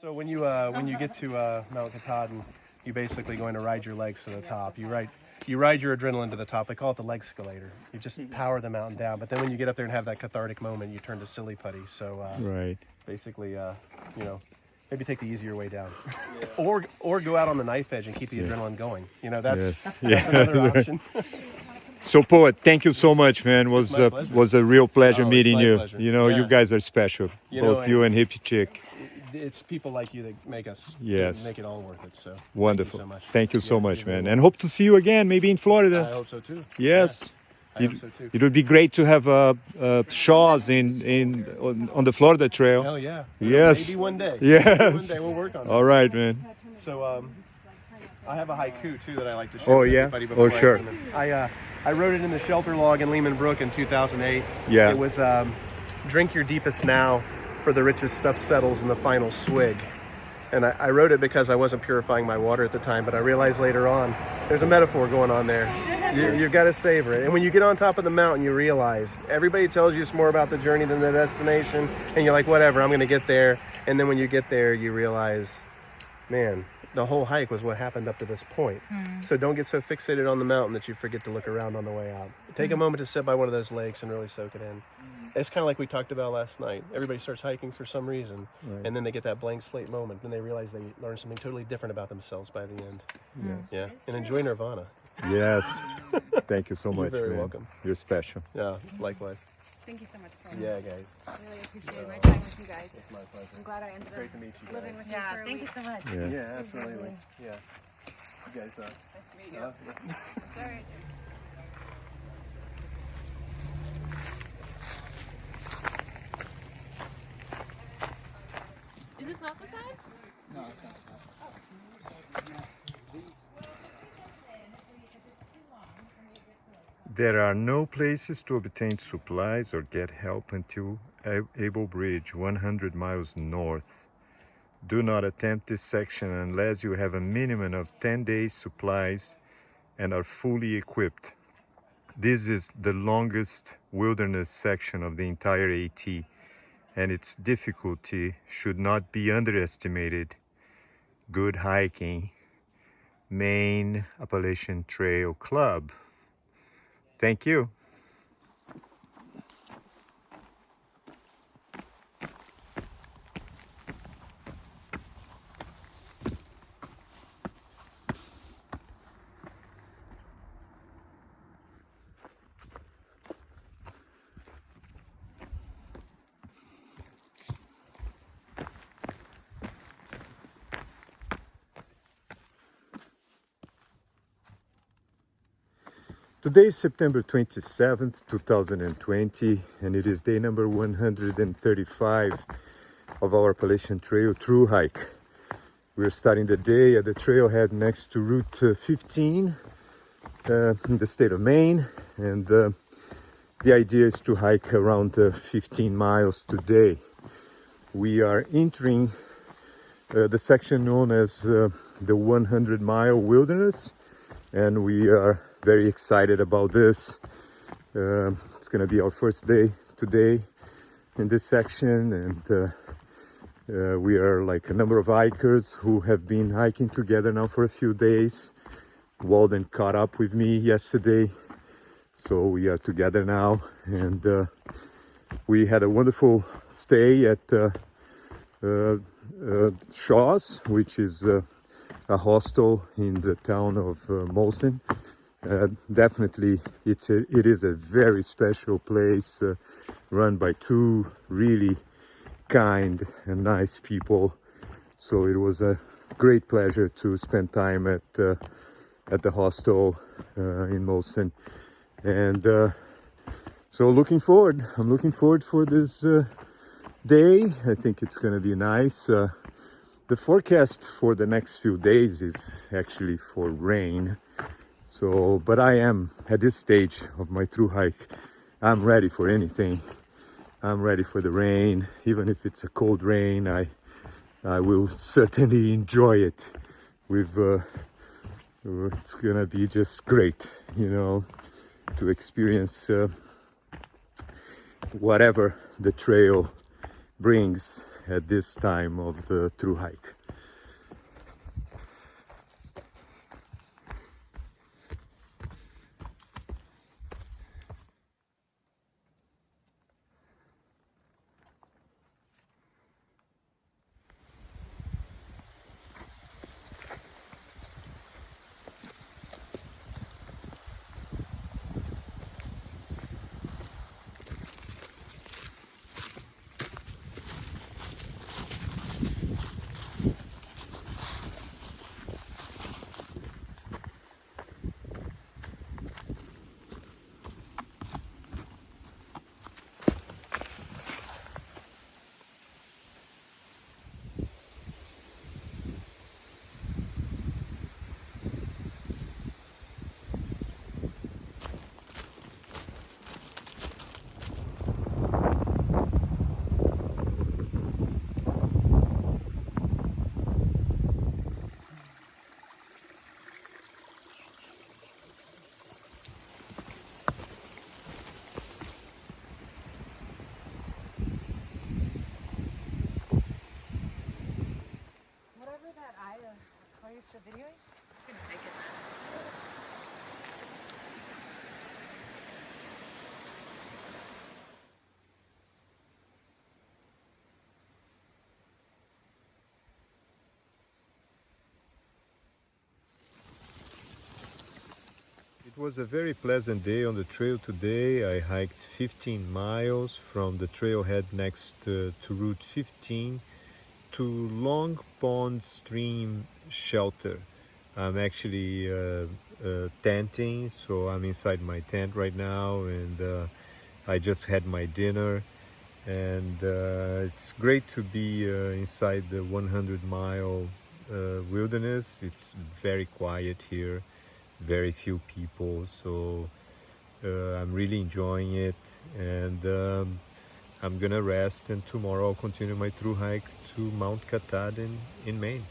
So when you get to Mount Katahdin, you're basically going to ride your legs to the top. You ride your adrenaline to the top. They call it the leg escalator. You just power the mountain down. But then when you get up there and have that cathartic moment, you turn to silly putty. So Right. basically, maybe take the easier way down, or go out on the knife edge and keep the adrenaline going. That's another option. So, Poet, thank you so much, man. Was a real pleasure meeting you. Pleasure. You guys are special, both you and Hippie Chick. It's people like you that make us make it all worth it. So Wonderful. Thank you so much. Thank you so much, man. And hope to see you again, maybe in Florida. I hope so too. Yes. I hope so too. It would be great to have Shaws on the Florida Trail. Hell yeah. Yes. Maybe one day. Yes. Maybe one day we'll work on it. All right, man. So I have a haiku too that I like to share with everybody before I sure. send them. I wrote it in the shelter log in Lehman Brook in 2008. Yeah. It was drink your deepest now, for the richest stuff settles in the final swig. And I wrote it because I wasn't purifying my water at the time, but I realized later on there's a metaphor going on there. You've got to savor it. And when you get on top of the mountain, you realize everybody tells you it's more about the journey than the destination. And you're like, whatever, I'm going to get there. And then when you get there, you realize, man, the whole hike was what happened up to this point. So don't get so fixated on the mountain that you forget to look around on the way out. Take a moment to sit by one of those lakes and really soak it in. It's kind of like we talked about last night. Everybody starts hiking for some reason, and then they get that blank slate moment, and they realize they learned something totally different about themselves by the end. Yes. Yeah, and enjoy Nirvana. Yes. Thank you so much, You're very man. welcome. You're special. Yeah, likewise. Thank you so much, Paul. Yeah, guys. I really appreciated my time with you guys. It's my pleasure. I'm glad I ended up Great to meet you guys. living with you Yeah, for a thank you week. so much. Yeah. Yeah, absolutely. Yeah. You guys, Nice to meet you. yeah. It's all right. Is this not the sign? There are no places to obtain supplies or get help until Able Bridge, 100 miles north. Do not attempt this section unless you have a minimum of 10 days supplies and are fully equipped. This is the longest wilderness section of the entire AT, and its difficulty should not be underestimated. Good hiking. Maine Appalachian Trail Club. Thank you. Today is September 27th, 2020, and it is day number 135 of our Appalachian Trail Thru-Hike. We're starting the day at the trailhead next to Route 15 in the state of Maine, and the idea is to hike around 15 miles today. We are entering the section known as the 100-mile wilderness, and we are very excited about this. It's gonna be our first day today in this section, and we are like a number of hikers who have been hiking together now for a few days. Walden caught up with me yesterday, so we are together now, and we had a wonderful stay at Shaw's, which is a hostel in the town of Molson. Definitely, it is a very special place, run by two really kind and nice people. So it was a great pleasure to spend time at the hostel in Molson, and so I'm looking forward for this day. I think it's going to be nice. The forecast for the next few days is actually for rain. So, but I am at this stage of my Thru-Hike, I'm ready for anything. I'm ready for the rain, even if it's a cold rain. I will certainly enjoy it. It's gonna be just great, to experience whatever the trail brings at this time of the Thru-Hike. Whatever that I used to video, I'm gonna make it. It was a very pleasant day on the trail today. I hiked 15 miles from the trailhead next to Route 15 to Long Pond Stream Shelter. I'm actually tenting, so I'm inside my tent right now, and I just had my dinner. And it's great to be inside the 100-mile wilderness. It's very quiet here, very few people, so I'm really enjoying it. And I'm gonna rest, and tomorrow I'll continue my through hike to Mount Katahdin in Maine.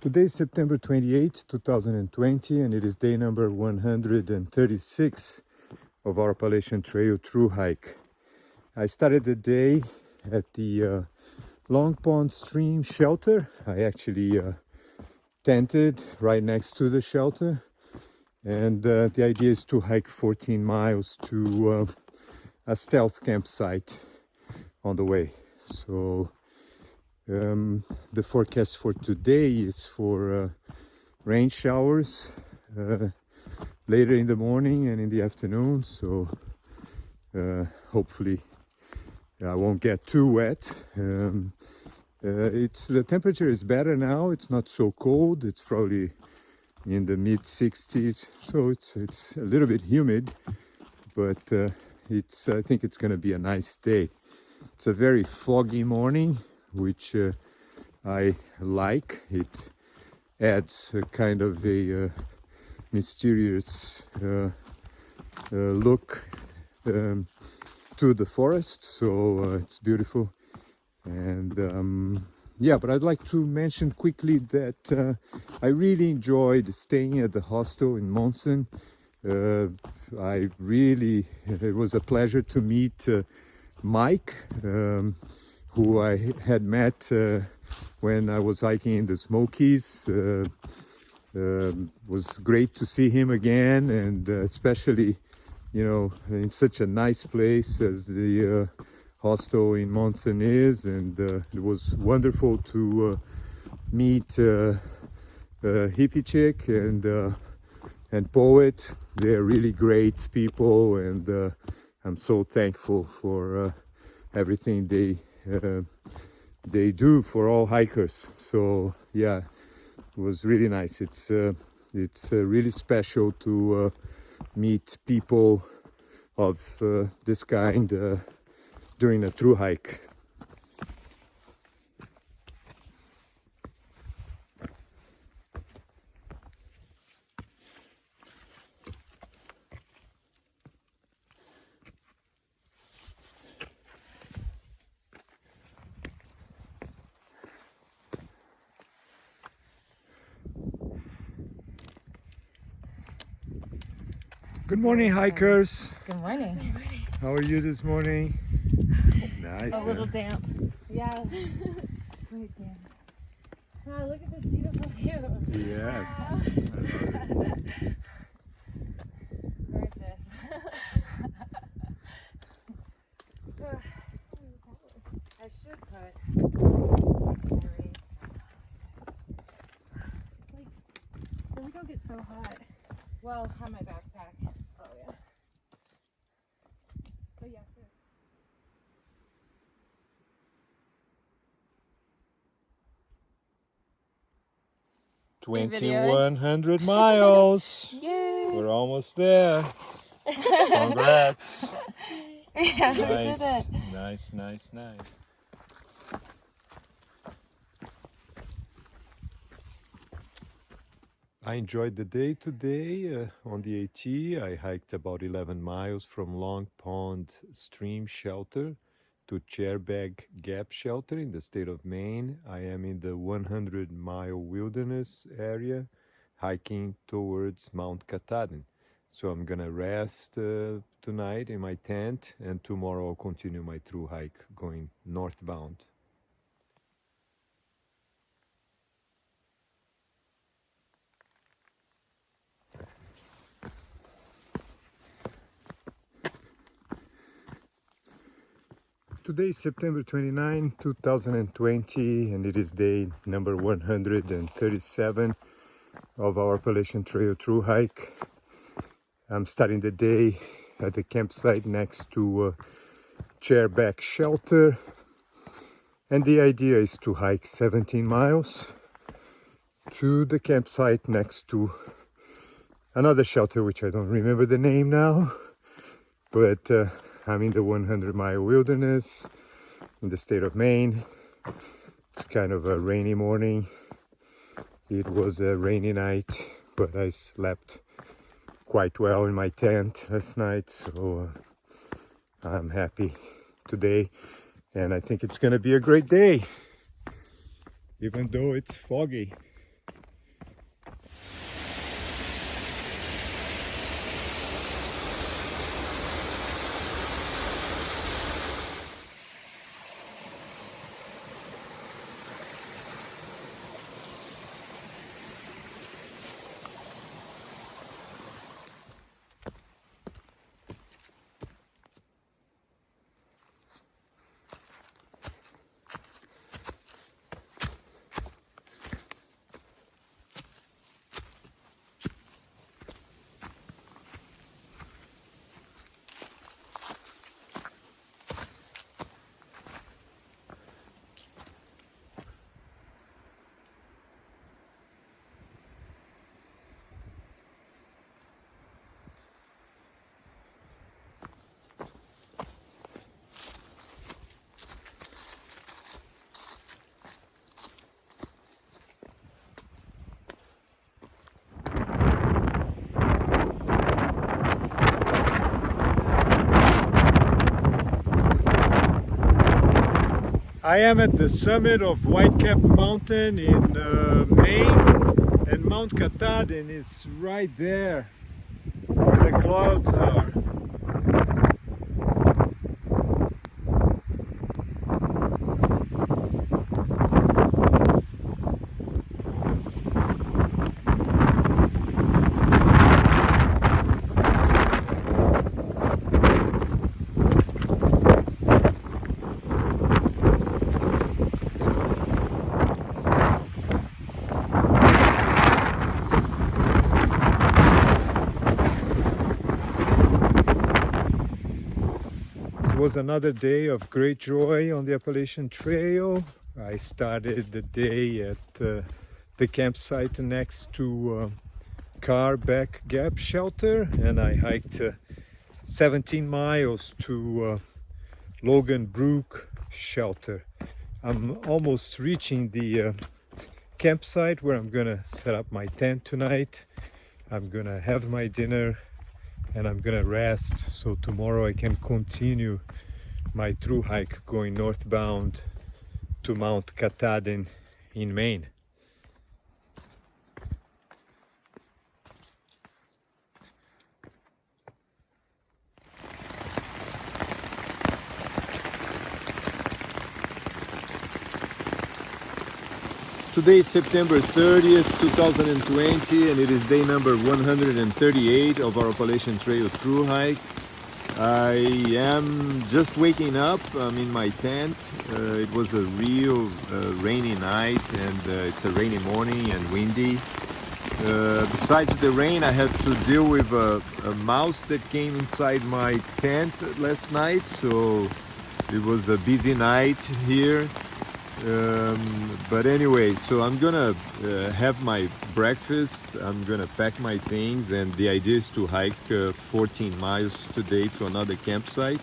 Today is September 28, 2020, and it is day number 136 of our Appalachian Trail Thru-Hike. I started the day at the Long Pond Stream Shelter. I actually tented right next to the shelter, and the idea is to hike 14 miles to a stealth campsite on the way. So the forecast for today is for rain showers later in the morning and in the afternoon, so hopefully I won't get too wet. The temperature is better now. It's not so cold. It's probably in the mid 60s, so it's a little bit humid, but I think it's going to be a nice day. It's a very foggy morning, which I like. It adds a kind of a mysterious look to the forest, so it's beautiful. And yeah, but I'd like to mention quickly that I really enjoyed staying at the hostel in Monson. It was a pleasure to meet Mike, who I had met when I was hiking in the Smokies. Was great to see him again, and especially, in such a nice place as the hostel in Monson is. And it was wonderful to meet Hippie Chick and Poet. They're really great people, and I'm so thankful for everything they do for all hikers. So yeah, it was really nice. It's really special to meet people of this kind during a through hike. Good morning, hikers. Good morning. How are you this morning? Nice. A little damp. Yeah. Quite damp. Wow, look at this beautiful view. Yes. Wow. Gorgeous. I should put batteries. It's like, we don't get so hot. Well, on my backpack. Oh, yeah. But yeah, so. 2,100 miles. Yay! We're almost there. Congrats. Yeah, we Nice, did it. nice, nice, nice. I enjoyed the day today on the AT. I hiked about 11 miles from Long Pond Stream Shelter to Chairbag Gap Shelter in the state of Maine. I am in the 100-mile wilderness area hiking towards Mount Katahdin. So I'm gonna rest tonight in my tent, and tomorrow I'll continue my thru-hike going northbound. Today is September 29, 2020, and it is day number 137 of our Appalachian Trail thru-hike. I'm starting the day at the campsite next to Chairback Shelter, and the idea is to hike 17 miles to the campsite next to another shelter, which I don't remember the name now, but I'm in the 100-mile wilderness in the state of Maine. It's kind of a rainy morning. It was a rainy night, but I slept quite well in my tent last night, so I'm happy today, and I think it's gonna be a great day, even though it's foggy. I am at the summit of Whitecap Mountain in Maine, and Mount Katahdin is right there where the clouds are. It was another day of great joy on the Appalachian Trail. I started the day at the campsite next to Chairback Gap Shelter, and I hiked 17 miles to Logan Brook Shelter. I'm almost reaching the campsite where I'm gonna set up my tent tonight. I'm gonna have my dinner and I'm gonna rest, so tomorrow I can continue my thru-hike going northbound to Mount Katahdin in Maine. Today is September 30th, 2020, and it is day number 138 of our Appalachian Trail Thru-Hike. I am just waking up. I'm in my tent. It was a real rainy night, and it's a rainy morning and windy. Besides the rain, I had to deal with a mouse that came inside my tent last night, so it was a busy night here. But anyway, so I'm gonna have my breakfast. I'm gonna pack my things, and the idea is to hike 14 miles today to another campsite.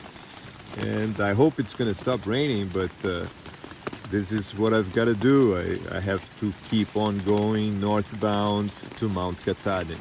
And I hope it's gonna stop raining, but this is what I've got to do. I have to keep on going northbound to Mount Katahdin.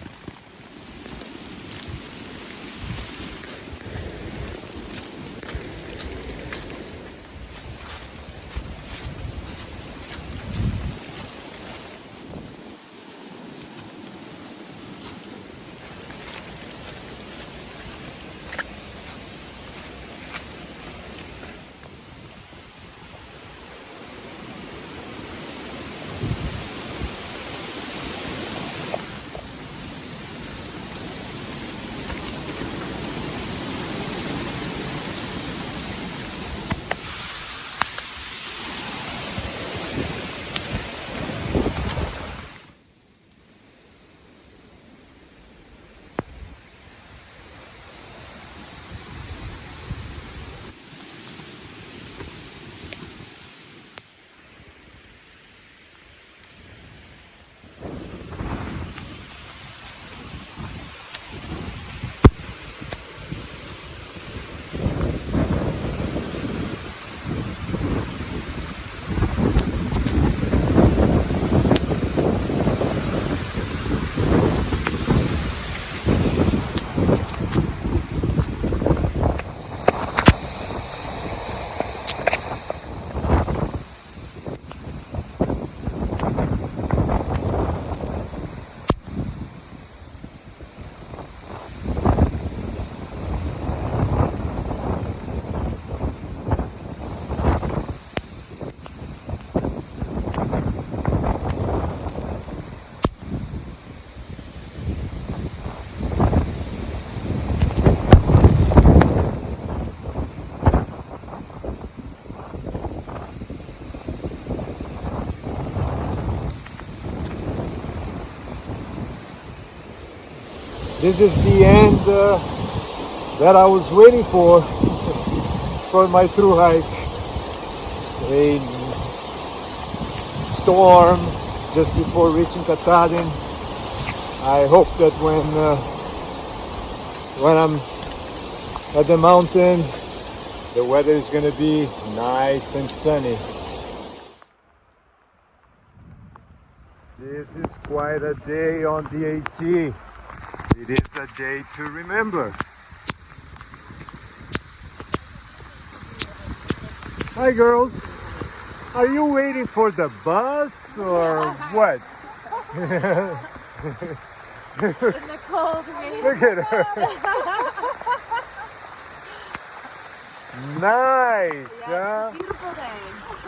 This is the end that I was waiting for my through hike. A storm just before reaching Katahdin. I hope that when I'm at the mountain, the weather is going to be nice and sunny. This is quite a day on the AT. It is a day to remember. Hi girls, are you waiting for the bus or what? In the cold rain. Look at her. Nice, Yeah, huh? beautiful day.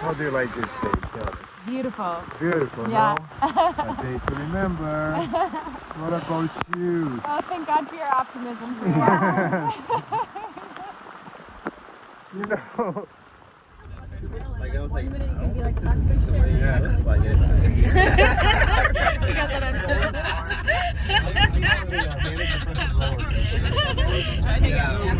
How do you like this day? Tell me. Beautiful. Beautiful, Yeah. no? A day to remember. What about you? Oh, thank God for your optimism. You know, Like I was like, You can be like, fuck this shit. yeah, it's like it. You got that on film? Yeah.